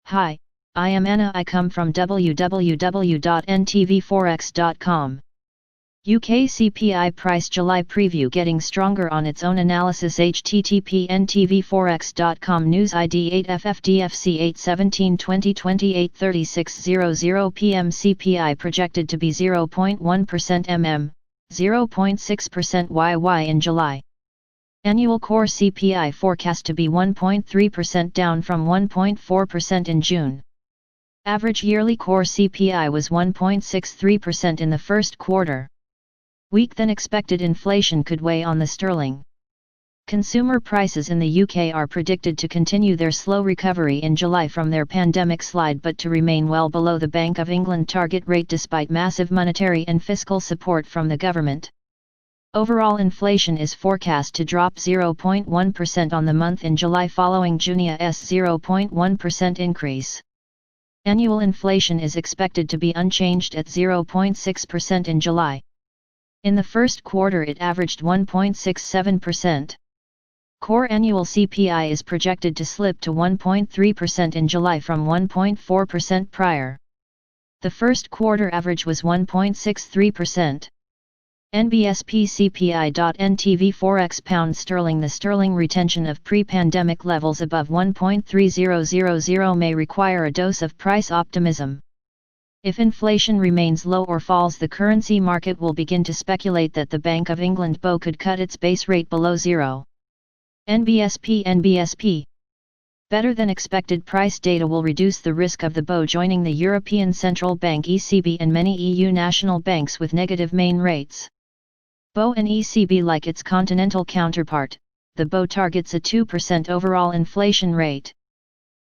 Hi, I am Anna. I come from www.ntvforex.com. UK CPI price July preview getting stronger on its own analysis. http ntvforex.com news ID 8FFDFC 8/17/2020 8:36:00 PM CPI projected to be 0.1% mm, 0.6% YY in July. Annual core CPI forecast to be 1.3% down from 1.4% in June. Average yearly core CPI was 1.63% in the first quarter. Weak than expected inflation could weigh on the sterling. Consumer prices in the UK are predicted to continue their slow recovery in July from their pandemic slide but to remain well below the Bank of England target rate despite massive monetary and fiscal support from the government. Overall inflation is forecast to drop 0.1% on the month in July following June's 0.1% increase. Annual inflation is expected to be unchanged at 0.6% in July. In the first quarter it averaged 1.67%. Core annual CPI is projected to slip to 1.3% in July from 1.4% prior. The first quarter average was 1.63%. NBSP CPI.NTV Forex Pound Sterling. The sterling retention of pre-pandemic levels above 1.3000 may require a dose of price optimism. If inflation remains low or falls, the currency market will begin to speculate that the Bank of England BoE could cut its base rate below zero. NBSP. Better than expected price data will reduce the risk of the BoE joining the European Central Bank ECB and many EU national banks with negative main rates. BoE and ECB, like its continental counterpart, the BoE targets a 2% overall inflation rate.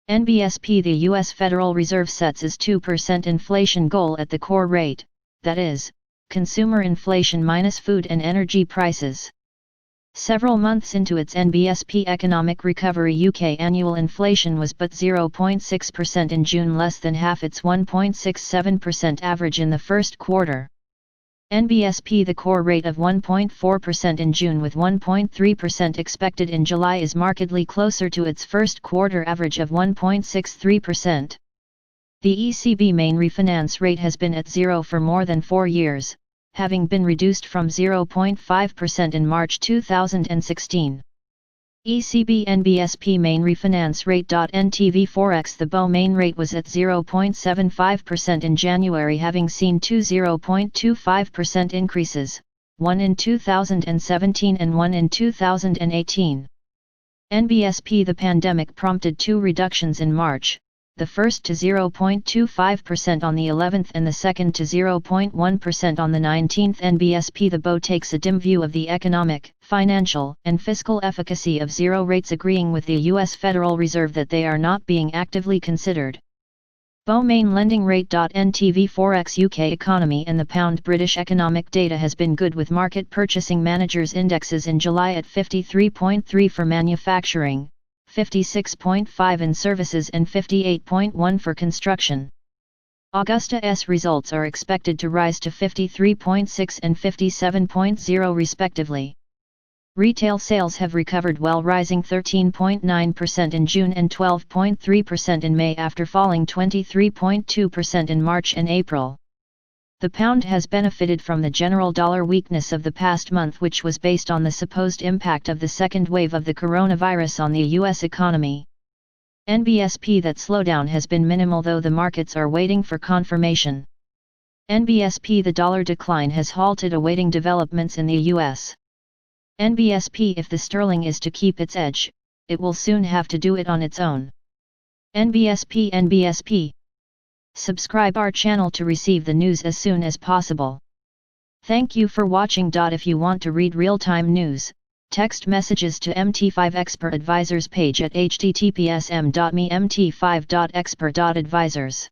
NBSP. The U.S. Federal Reserve sets its 2% inflation goal at the core rate, that is, consumer inflation minus food and energy prices. Several months into its NBSP economic recovery, UK annual inflation was but 0.6% in June, less than half its 1.67% average in the first quarter. NBSP. The core rate of 1.4% in June with 1.3% expected in July is markedly closer to its first quarter average of 1.63%. The ECB main refinance rate has been at zero for more than 4 years, having been reduced from 0.5% in March 2016. ECB NBSP main refinance rate. NTV Forex. The BoE main rate was at 0.75% in January, having seen two 0.25% increases, one in 2017 and one in 2018. NBSP. The pandemic prompted two reductions in March, the first to 0.25% on the 11th and the second to 0.1% on the 19th. NBSP. The BoE takes a dim view of the economic, financial, and fiscal efficacy of zero rates, agreeing with the U.S. Federal Reserve that they are not being actively considered. BoE main lending rate. NTV Forex. UK economy and the pound. British economic data has been good, with market purchasing managers' indexes in July at 53.3 for manufacturing, 56.5 in services and 58.1 for construction. Augusta's results are expected to rise to 53.6 and 57.0 respectively. Retail sales have recovered well, rising 13.9% in June and 12.3% in May after falling 23.2% in March and April. The pound has benefited from the general dollar weakness of the past month, which was based on the supposed impact of the second wave of the coronavirus on the U.S. economy. NBSP. That slowdown has been minimal, though the markets are waiting for confirmation. NBSP. The dollar decline has halted, awaiting developments in the U.S. NBSP. If the sterling is to keep its edge, it will soon have to do it on its own. NBSP. Subscribe our channel to receive the news as soon as possible. Thank you for watching. If you want to read real-time news, text messages to MT5 Expert Advisors page at https://m.me/mt5.expert.advisors.